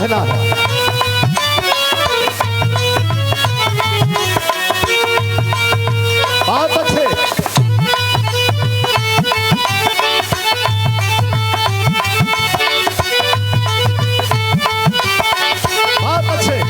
कहना है। बहुत अच्छे। बहुत अच्छे।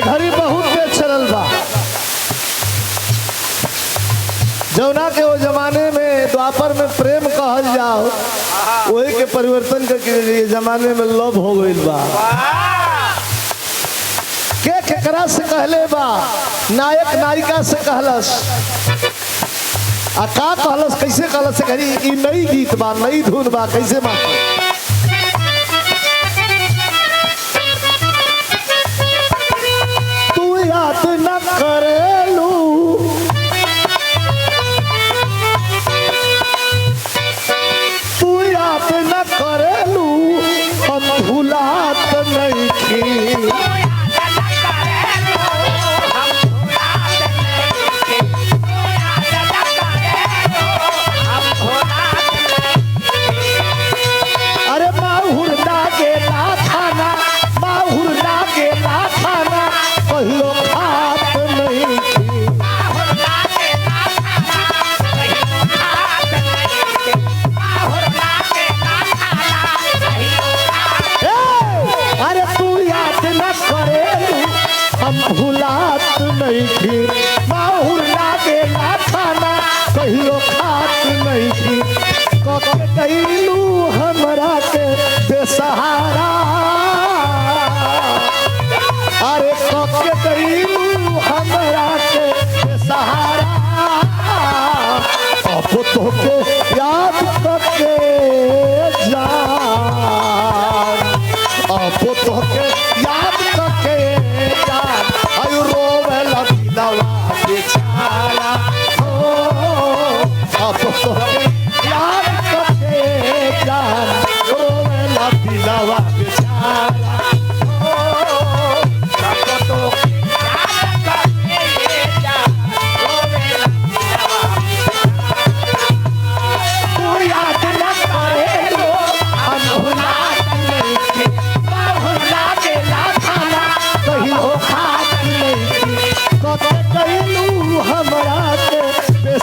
घड़ी बहुत तेज चलल बा। जौना के वो जमाने में द्वापर में प्रेम कहल जाओ, वही के परिवर्तन करके जमाने में लव हो गइल बा। के केकरा से कहले बा? नायक नायिका से कहलस। आ का कहलस, कैसे कहलस? घड़ी ई नई गीत बा, नई धुन बा, कैसे बा? याद न करेलू, तू याद न करेलू, हम भुलात नहीं थी। अरे माहुर लागे ना खाना, माहुर लागे ना खाना, कहियो खात नहीं थी। अरे तू याद न करेलू, हम भुलात नहीं थी। माहुर लागे ना खाना, कहियो खात नहीं थी। कके कैलू हमरा के बेसहारा, अरे कके कैलू हमरा के बेसहारा। अब तो के याद करके जान, अब तो के याद करके जान, आयु रोवे लगिलवा बेचारा हो। अब तो के याद करके जान, रोवे लगिलवा बेचारा हो।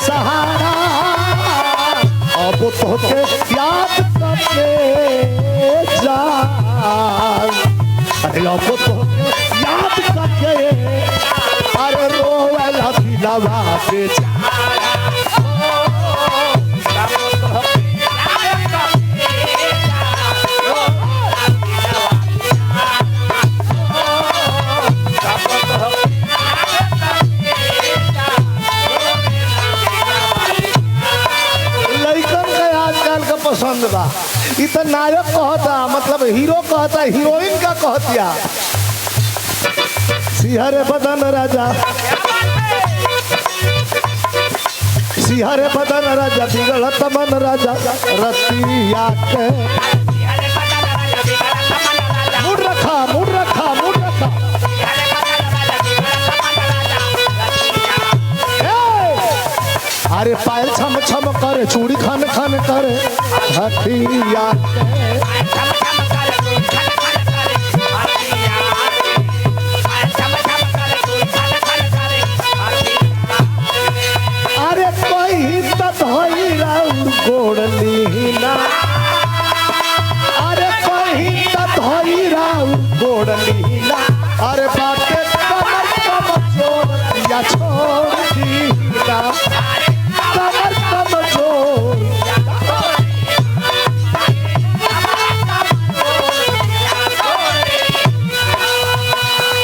सहारा अब तो के याद करके जान, अरे अब तो के याद करके, अरे रोवे लगिलवा बेचारा। पसंद बा इ त नायक कहता, मतलब हीरो कहता, हीरोइन का कहतिया। सिहरे बदन राजा, सिहरे बदन राजा, बिगड़त मन राजा, रतिया के मुड़ रखा, मुड़ रखा, मुड़ रखा। अरे पायल छम छम करे, चूड़ी खन खन करे, हथिया अरे कोई तोई राउर गोड़ली ना, अरे कोई तोई राउर गोड़ली ना, अरे बाटे कमर कमजोर या छोड़ दी ना, कमर कमजोर।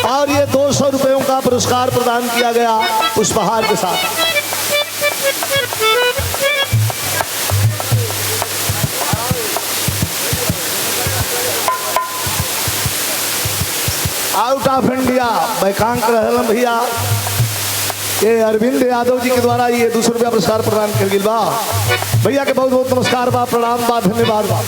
और ये 200 रुपयों का पुरस्कार प्रदान किया गया पुष्पहार के साथ। आउट ऑफ इंडिया बैकांक रहलन भैया ये अरविंद यादव जी के द्वारा ये 200 रुपया पुरस्कार प्रदान कर गई बा। भैया के बहुत बहुत नमस्कार बा, प्रणाम बा, धन्यवाद बा।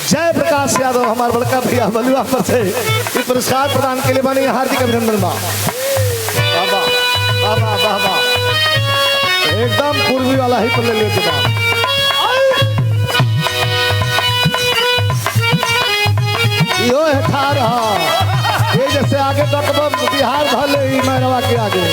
जय प्रकाश यादव हमारे बड़का भैया बलुआ पर से ये पुरस्कार प्रदान के लिए बने हार्दिक अभिनंदन बा। बाबा बाबा बाबा एकदम पूर्वी वाला ही पल्ले लेके बा। यो है था रहा ये जैसे आगे तक बिहार भले ही मैरवा के आगे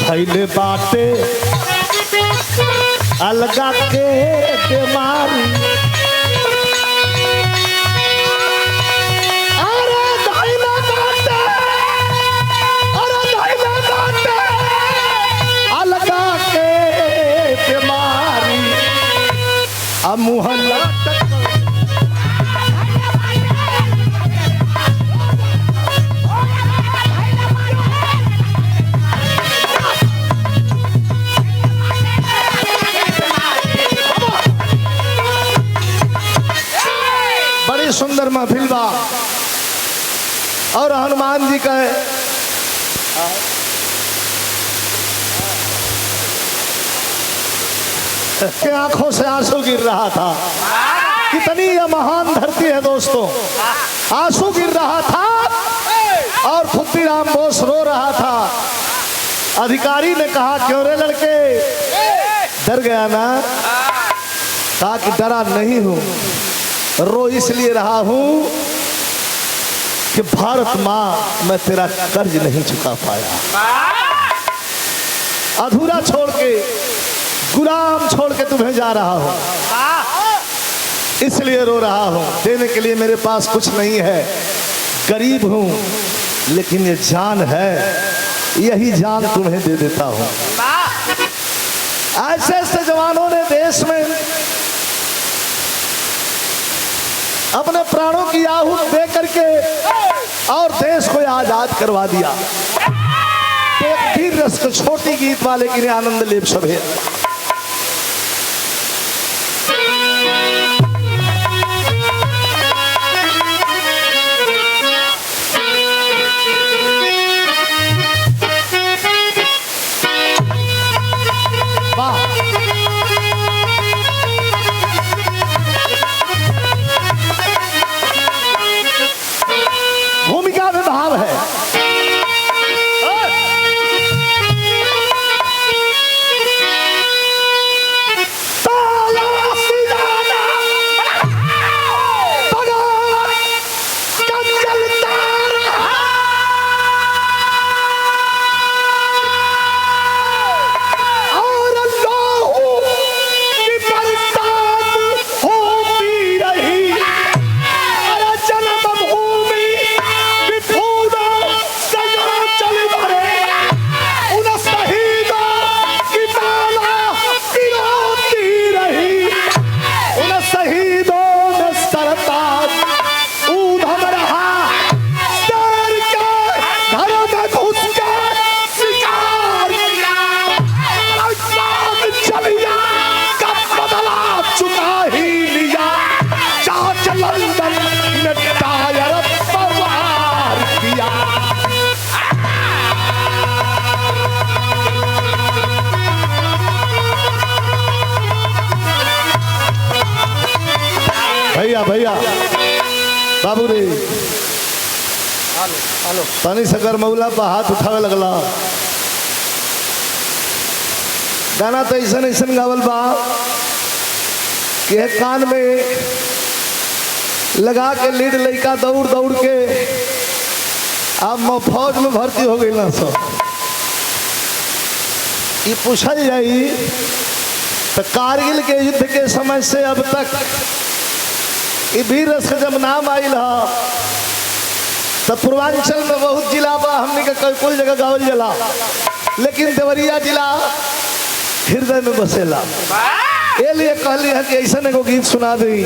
थैले बाटे अलगा के बीमारी अलगा के बीमारी मुहल्ला सुंदर महफिल बा और हनुमान जी का के आंखों से आंसू गिर रहा था। कितनी यह महान धरती है दोस्तों, आंसू गिर रहा था और खुद्दीराम बोस रो रहा था। अधिकारी ने कहा क्यों रे लड़के, डर गया ना? कहा कि डरा नहीं हूं, रो इसलिए रहा हूं कि भारत मां मैं तेरा कर्ज नहीं चुका पाया। अधूरा छोड़ के, गुलाम छोड़ के तुम्हें जा रहा हूं, इसलिए रो रहा हूं। देने के लिए मेरे पास कुछ नहीं है, गरीब हूं, लेकिन ये जान है, यही जान तुम्हें दे देता हूं। ऐसे ऐसे जवानों ने देश में अपने प्राणों की आहूत दे करके और देश को आजाद करवा दिया। तो एक वीर रस को छोटी गीत वाले की आनंद लेप सभे। भूमिका में भाव है। तनी सकर मौला पर हाथ उठावे लगला। गाना तो ऐसा ऐसा गावल बा कि कान में लगा के लीड लड़का दौड़ दौड़ के अब फौज में भर्ती हो गई ना। सब ये पूछल जाई तो कारगिल के युद्ध के समय से अब तक ये वीर रस जब नाम आयल तो पूर्वांचल में बहुत जिला बा, हमने के कुल जगह गावल जला, लेकिन देवरिया जिला हृदय में बसेला। ये लिए कहली है कि ऐसा एगो गीत सुना दी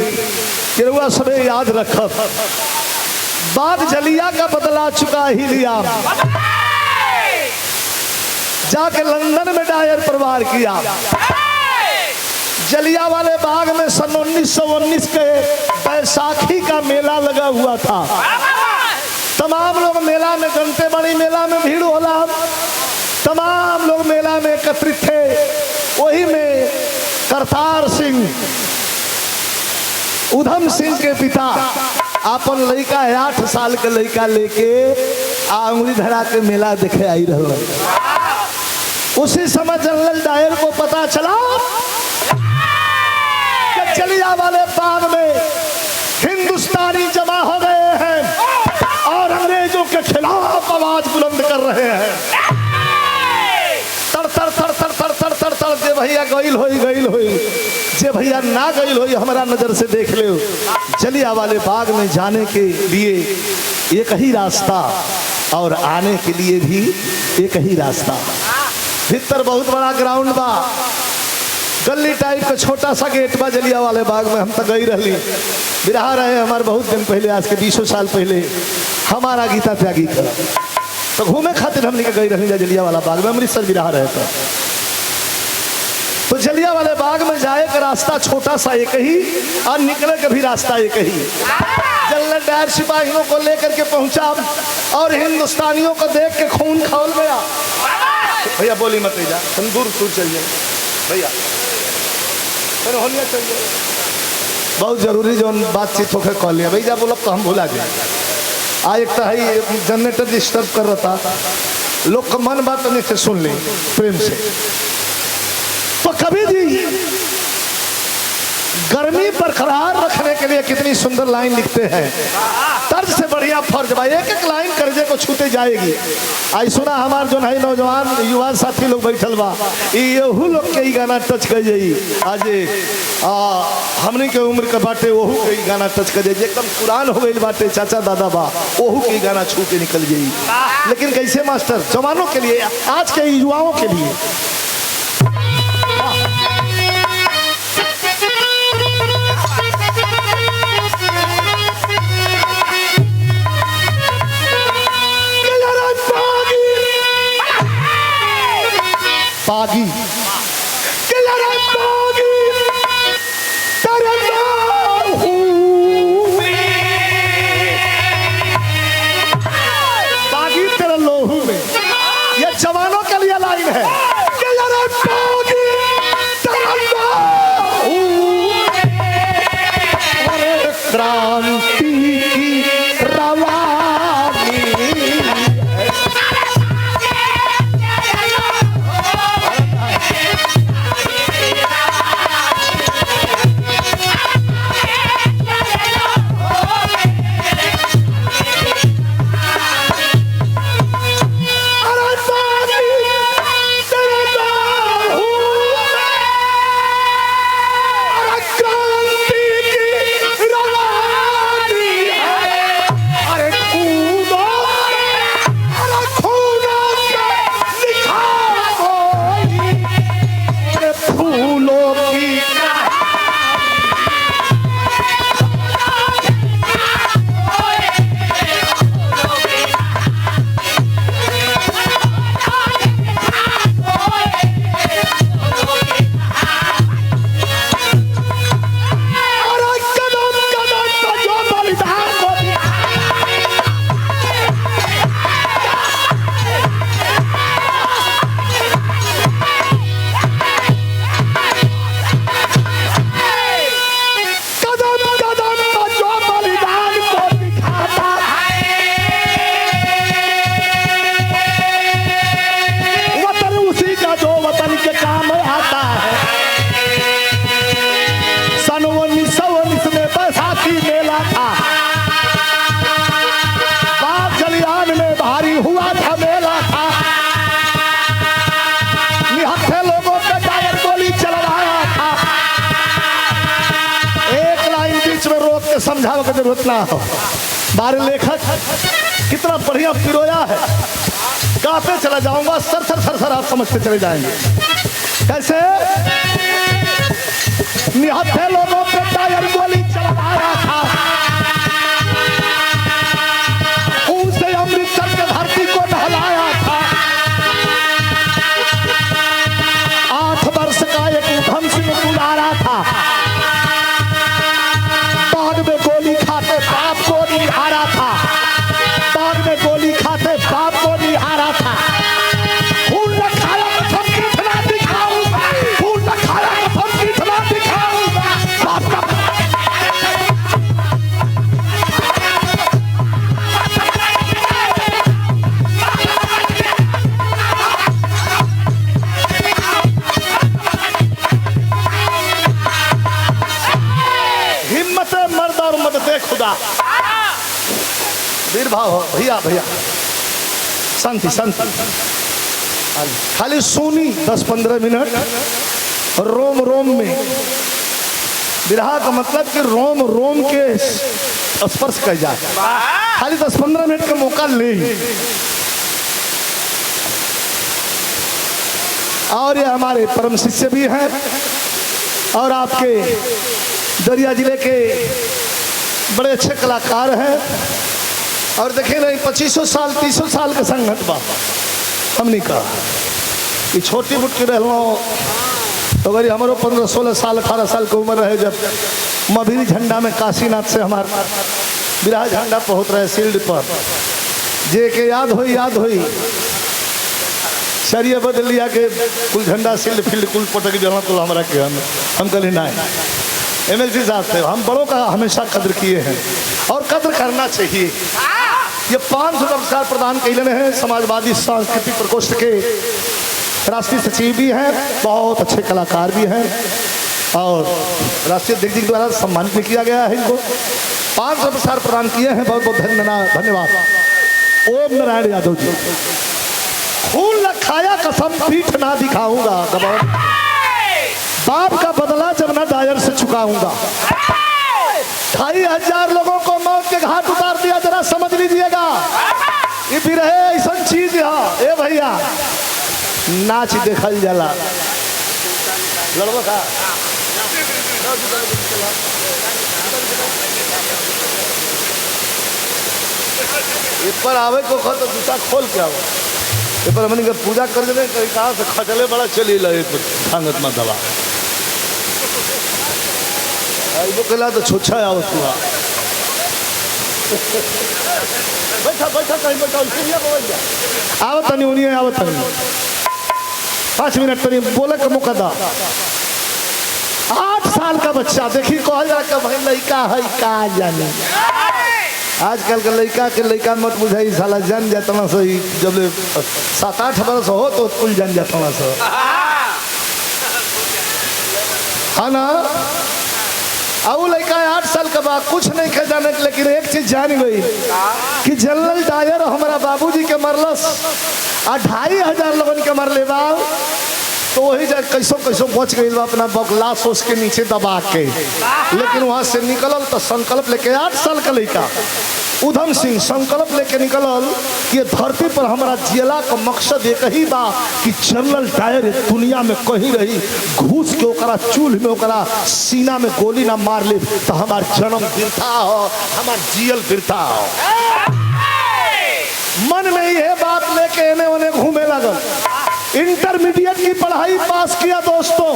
कि रुआ सबे याद रखब। बाद जलिया का बदला चुका ही लिया, जाके लंदन में डायर प्रवार किया। जलिया वाले बाग में सन 1919 के बैसाखी का मेला लगा हुआ था। तमाम लोग मेला में जनते बड़ी मेला में भीड़ होला, तमाम लोग मेला में एकत्रित थे। वही में करतार सिंह उधम सिंह के पिता अपन लड़का 8 साल के लड़का लेके आंगुली धरा के मेला देखे आई रहा। उसी समय जनरल डायर को पता चला कि जलिया वाले बाग में हिंदुस्तानी जमा हो गए हैं और अंग्रेजों के खिलाफ आवाज बुलंद कर रहे हैं। तर तर तर तर तर तर तर तर जे भैया गईल होई जे भैया ना गईल होई हमारा नजर से देख ले। जलिया वाले बाग में जाने के लिए एक ही रास्ता और आने के लिए भी एक ही रास्ता। भीतर बहुत बड़ा ग्राउंड बा, गली टाइप का छोटा सा गेट बा जलिया वाले बाग में। हम तो गई रही बिरहा रहे हमारे बहुत दिन पहले, आज के 20 साल पहले हमारा गीता त्यागी करा तो घूमे खातिर हमने गई रही जलिया वाला बाग में, अमृतसर बिरहा रहे तो जलिया वाले बाग में जाए का रास्ता छोटा सा एक ही और निकले का भी रास्ता एक ही। जनरल डायर सिपाहियों को लेकर के पहुंचा और हिंदुस्तानियों को देख के खून खौल गया। भैया बोली मत जा, तुम दूर चल जाए भैया, होनिया चल जाए। बहुत जरूरी जो बातचीत होकर कॉल लिया भैया बोलब तो हम भूला जाए। आज एक तो है जनरेटर डिस्टर्ब कर रहा था, लोग का मन बात नहीं से सुन ले प्रेम से। तो कभी जी गर्मी बरकरार रखने के लिए कितनी सुंदर लाइन लिखते हैं, तर्ज से बढ़िया फर्ज भाई, एक एक लाइन कर्जे को छूते जाएगी। आई सुना हमार जो है नौजवान युवा साथी लोग बैठल बा, यहू लोग के गाना टच कर जाई। आज हमने के उम्र के बाटे वहू के गाना टच कर जाई, एकदम पुरान हो गई बाटे चाचा दादा बा वहू के गाना छू के निकल जाई। लेकिन कैसे मास्टर जवानों के लिए, आज के युवाओं के लिए पागी पागी तेरे लोहू में, ये जवानों के लिए लाइन है। क्रांति की रवानी समझाओ की जरूरत ना हो। बारे लेखक कितना बढ़िया पिरोया है, गाते चला जाऊंगा, सर सर सर सर आप समझते चले जाएंगे। कैसे निहत्थे लोगों पे टायर गोली चलाया था, उनसे अमृतसर के धरती को नहलाया था। 8 वर्ष का एक उधम सिंह गुजारा था, बाद में गोली खाते बाप को निहारा था, बाद में गोली खाते बाप को निहारा था। खून न खाया कसम पीठ ना दिखाऊंगा, खून न खाया कसम पीठ ना दिखाऊंगा। बाप का हिम्मत मर्द और मदद खुदा। वीर भाव हो भैया, भैया शांति शांति, खाली सुनी 10-15 मिनट। रोम रोम में विरहा का मतलब कि रोम रोम के स्पर्श कर जाए। खाली 10-15 मिनट का मौका ले। और ये हमारे परम शिष्य भी हैं और आपके दरिया जिले के बड़े अच्छे कलाकार हैं। और देखे नहीं 2500 साल 300 साल के संगत बा हमने कहा कि छोटी बुटकी रहो तो अगर हमारो 15-16 साल 18 साल की उम्र रहे जब मभिरी झंडा में काशीनाथ से हमार बिरहा झंडा पहुँच रहे फील्ड पर, जे के याद हुई शरीय बदल लिया के कुल झंडा सील्ड फील्ड कुल पटक जला कुल हमारा के हम कल ना MLC साहब थे, हम बड़ों का हमेशा कद्र किए हैं और कद्र करना चाहिए। ये 500 पुरस्कार प्रदान किए हैं समाजवादी सांस्कृतिक प्रकोष्ठ के राष्ट्रीय सचिव भी हैं, बहुत अच्छे कलाकार भी हैं और राष्ट्रीय अध्यक्ष जी द्वारा सम्मानित भी किया गया है। इनको 500 पुरस्कार प्रदान किए हैं, बहुत बहुत धन्यवाद। ओम नारायण यादव जी। खून न खाया कसम पीठ ना दिखाऊंगा, बाप का बदला जब ना दायर से चुकाऊंगा। 2500 लोगों को मौत के घाट उतार दिया, जरा समझ लीजिएगा। ये भी रहे ऐसा चीज है ए भैया, नाच देखल जाला लड़वा का पर आवे को तो जूता खोल के आओ पर हमने का पूजा कर दे कहाँ से खचले बड़ा चली लगे संगत में दवा वो कहला तो छोछा आओ तुआ बैठा बैठा कहीं बैठा आवत नहीं उन्हीं आवत नहीं 5 मिनट तनी बोले का मौका दा। 8 साल का बच्चा देखी कहल जा के भाई लड़का है का जाने आजकल के लड़का मत बुझाई साला जान जाता सही जब 7-8 बरस हो तो कुल जान जाता है ना। अब लड़का 8 साल का बाद कुछ नहीं कह जाने, लेकिन एक चीज जान गई कि जनरल डायर हमारा बाबूजी के मरलस 2500 लोगन के मरले बा, तो वही जगह कैसो कैसो बच गई अपना बगला सोच के नीचे दबा के, लेकिन वहां से निकलल तो संकल्प लेके 8 साल का लड़का उधम सिंह संकल्प लेके निकलल कि धरती पर हमारा जिला का मकसद एक ही बा कि जनरल डायर दुनिया में कहीं रही घूस के ओकरा चूल्ह में ओकरा सीना में गोली ना मार ले तो हमार जन्म बिरथा हो, हमार जियल बिरथा हो। मन में यह बात लेके एने ओने घूमे लगल। इंटरमीडिएट की पढ़ाई पास किया दोस्तों।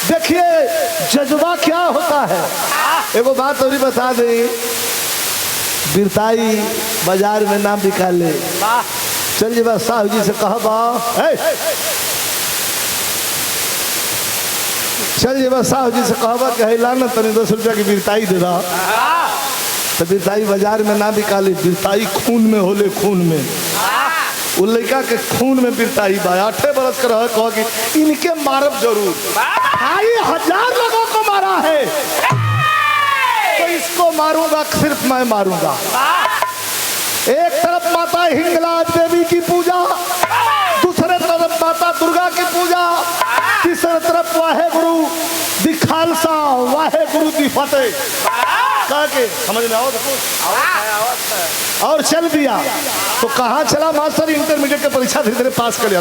देखिए जज्बा क्या होता है। एगो बात और बता दे, बिरताई बाजार में नाम बिका ले, चल जी बस साहब जी से कहबा चल जी बस साहब जी से कहबा कि लाना तनी 10 रुपया की बिरताई दे रहा, तो बिरताई बाजार में ना बिका ले। बिरताई खून में होले, खून में वो लड़का के खून में बिरताई बा। 8 बरस का रह कह कि इनके मारब जरूर, 2500 लोगों को मारा है तो इसको मारूंगा, सिर्फ मैं मारूंगा। एक तरफ माता हिंगलाज देवी की पूजा, दूसरे तरफ माता दुर्गा की पूजा, तीसरे तरफ वाहे गुरु दी खालसा, वाहे गुरु दी फतेह। कह के समझ में आओ देखो और चल दिया। तो कहाँ चला मास्टर? इंटरमीडिएट की परीक्षा धीरे धीरे पास कर लिया।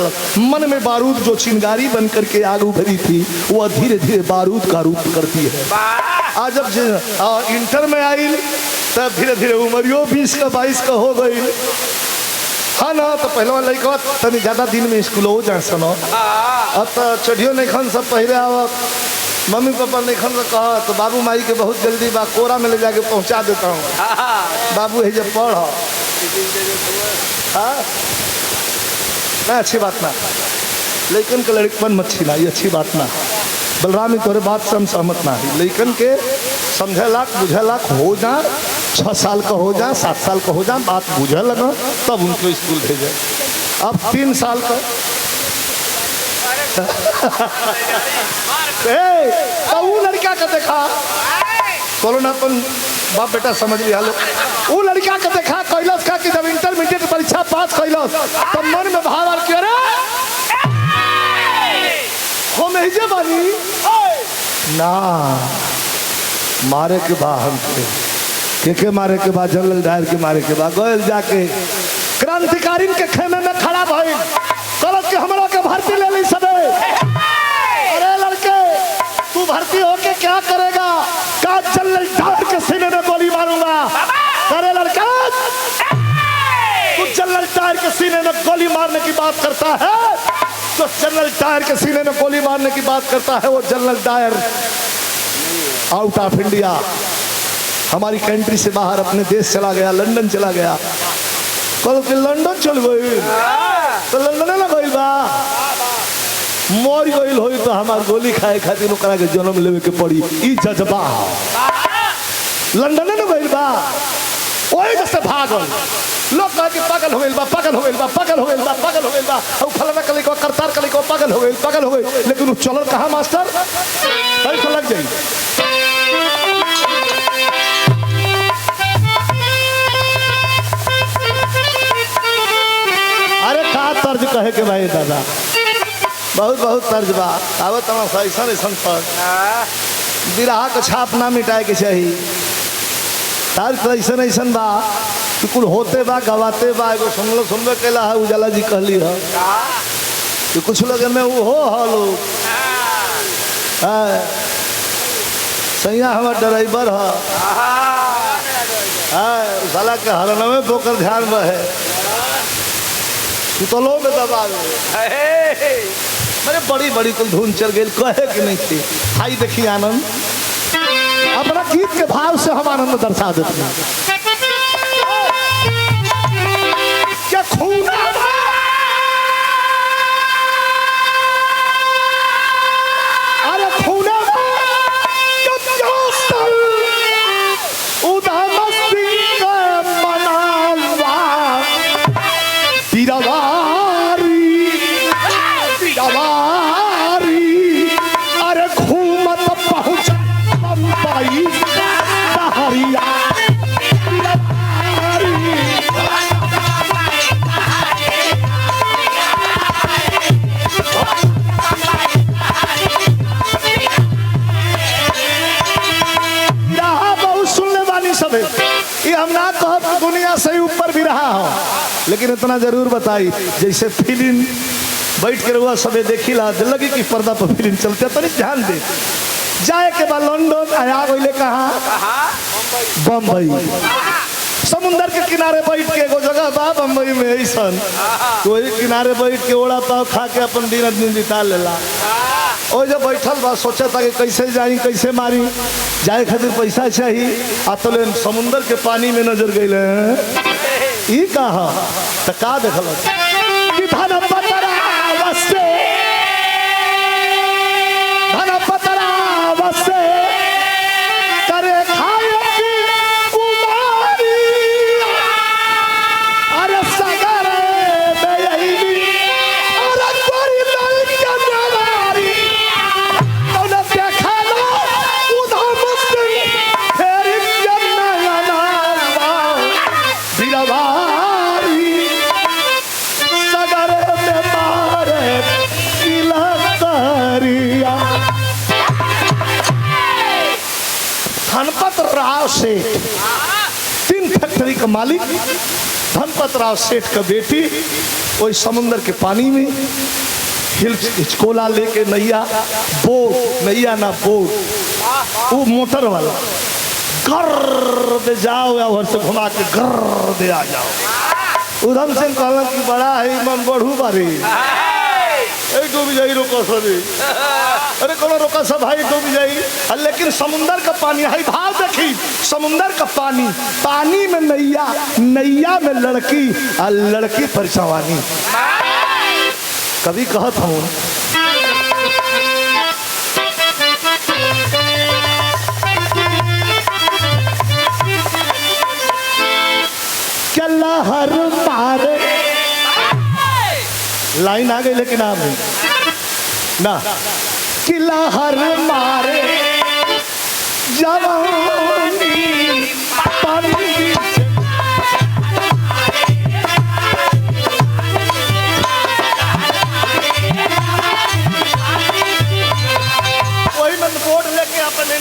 मन में बारूद जो चिंगारी बन करके आग उभरी थी वह धीरे धीरे बारूद का रूप करती है। आज जब इंटर में आई तब धीरे धीरे उमरियो 20 का 22 का हो गई। हाँ ना, तो पहले लड़का तनी ज्यादा दिन में स्कूल हो जाए सुनो। अब तो चढ़ियो नहीं खन सब पहले आवत, मम्मी पापा नहीं खन कहा तो बाबू माई के बहुत जल्दी बा कोरा में ले जाके पहुंचा देता हूँ। बाबू है जब पढ़ ना, अच्छी बात ना, लेकिन के लड़कपन मत छीना, ये अच्छी बात ना। बलरामी तोरे बात से हम सहमत ना है, लेकिन के समझे लाख बुझे लाख हो जा, 6 साल का हो जा, 7 साल का हो जा, बात बुझे लगा तब उनको स्कूल भेजे। अब 3 साल का तो वो लड़का का देखा बोलो ना, तुम बाप बेटा समझ लिया लो। वो लड़का का देखा कैलाश का कि जब इंटरमीडिएट परीक्षा पास कैलाश तो मन में भाव आर क्यों रे हो मेजे बानी ना मारे के बाद हम के मारे के बाद जंगल डायर के मारे के बाद गोयल जाके क्रांतिकारी के खेमे में खड़ा भाई गलत के हमरा के भर्ती ले ली सबे। अरे लड़के तू भर्ती होके क्या करेगा? का जंगल डायर के सीने में गोली मारूंगा। अरे लड़का तू जंगल डायर के सीने में गोली मारने की बात करता है, तो जनरल डायर के सीने में गोली मारने की बात करता है वो जनरल डायर आउट ऑफ इंडिया, हमारी कंट्री से बाहर अपने देश चला गया, लंदन चला गया। कल के लंदन चल गई तो लंदन ना गई बा मोर गई होई तो हमार गोली खाए खातिर ओकरा के जन्म लेवे के पड़ी। ई जज्बा लंदन ना गई बा ओए जैसे भागल लोग कह के पागल हो गइल बा, पागल हो गइल बा, पागल हो गइल बा, पागल हो गइल बा। और फलाना कले को करतार कले को पागल हो गइल, पागल हो गइल। लेकिन वो चलल कहाँ मास्टर? कहीं तो लग जाई। अरे का तर्ज कहे के भाई दादा, बहुत बहुत तर्ज बा। अब तमाशा ऐसा ऐसा पर बिरहा के छाप ना मिटाए के चाहिए। तर्ज तो ऐसा ऐसा बा कि कुल होते बा गवाते बा। एगो सुनलो केला है उजाला जी कहली है कि कुछ लोग में वो हो लोग सैया हमार ड्राइवर है साला के हरना में पोकर ध्यान बहे सुतलो में दबा मेरे बड़ी बड़ी कुल धुन चल गई कहे कि नहीं थी। आई देखिए आनंद अपना गीत के भाव से हम आनंद दर्शा देते हैं। क्या खून अरे खून दुनिया से ऊपर भी रहा हो, लेकिन इतना जरूर बताई जैसे फिल्म बैठ के रुआ सबे देखी ला लगी कि पर्दा पर फिल्म चलते तो नहीं ध्यान दे जाए के बाद लंदन आया गईले कहाँ बम्बई समुंदर के किनारे बैठ के एगो जगह बा बम्बई में ऐसा कोई किनारे बैठ के ओड़ा पाव खा के अपन दिन बिता लेला। ओ जब बैठल बा सोचा था कि कैसे जाई कैसे मारी जाए खातिर पैसा चाहिए आ तो समुंदर के पानी में नजर गईले ई कहा तो का देखल का मालिक धनपतराव सेठ का बेटी वही समुंदर के पानी में हिचकोला लेके नैया बोट, नैया ना बोट, वो मोटर वाला गर्र दे जाओ या से घुमा के गर्र दे आ जाओ। उधम सिंह कहला कि बड़ा है मन बढ़ू बारी डूब जाई रोको सभी, अरे कौन रोका सब भाई डूब जाई। लेकिन समुंदर का पानी है, भाव देखी समुंदर का पानी, पानी में नैया, नैया में लड़की और लड़की पर जवानी। कभी कहत हूँ क्या लहर मारे, लाइन आ गई लेकिन आप ना कि लहर मारे जवानी पानी वही मन बोर्ड लेके अपने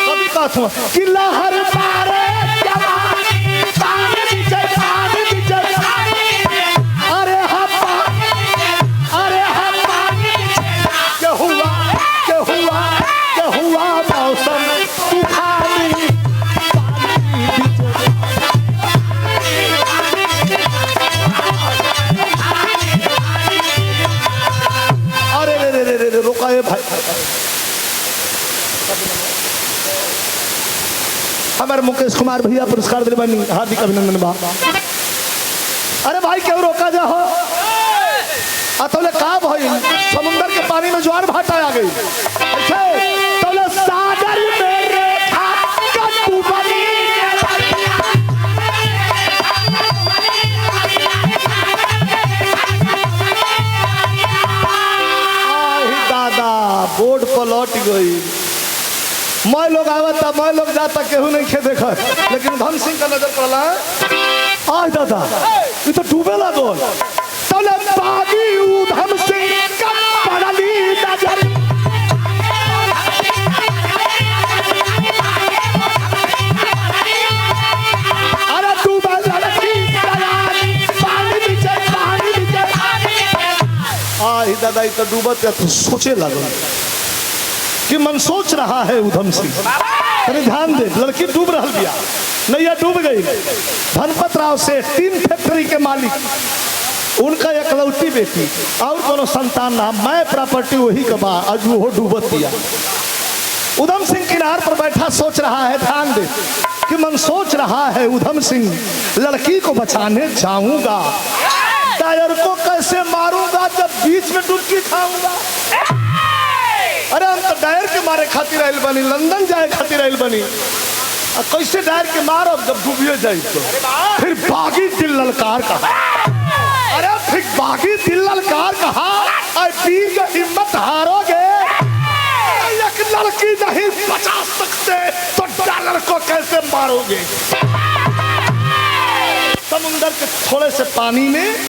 कभी बात हुआ कि लहर मारे जवानी पानी हमारे मुकेश कुमार भैया पुरस्कार दिले बनी, हार्दिक अभिनंदन बा। अरे भाई क्यों रोका जा हो अतोले का भाई समुंदर के पानी में ज्वार भाटा आ गई तोले सागर में रेखा कद्दू बनी दादा बोर्ड पर लौट गई। मैं लोग आवता, मैं लोग जाता, केहू नहीं खे देखा, लेकिन धन सिंह का नजर पड़ला आज दादा ये तो डूबे लागो तले बागी उधम सिंह का पड़ली नजर। अरे डूबा लड़की पानी नीचे, पानी नीचे आज दादा ये तो डूबत तो सोचे लागो कि मन सोच रहा है उधम सिंह। अरे ध्यान दे, लड़की डूब रहा गया, नैया डूब गई। धनपतराव से 3 फैक्ट्री के मालिक, उनका एकलौती बेटी और कोनो संतान ना, मैं प्रॉपर्टी वही का बा, आज वो डूबत दिया। उधम सिंह किनार पर बैठा सोच रहा है, ध्यान दे कि मन सोच रहा है उधम सिंह लड़की को बचाने जाऊंगा, टायर को कैसे मारूंगा जब बीच में डुबकी खाऊंगा। अरे हम तो डायर के मारे खातिर आइल बनी, लंदन जाए खातिर आइल बनी, कैसे डायर के मारो जब डूबिए जाए तो फिर बागी दिल ललकार कहा। अरे फिर बागी दिल ललकार कहा, पीर की हिम्मत हारोगे, एक लड़की नहीं बचा सकते तो डॉलर को कैसे मारोगे। समुंदर के थोड़े से पानी में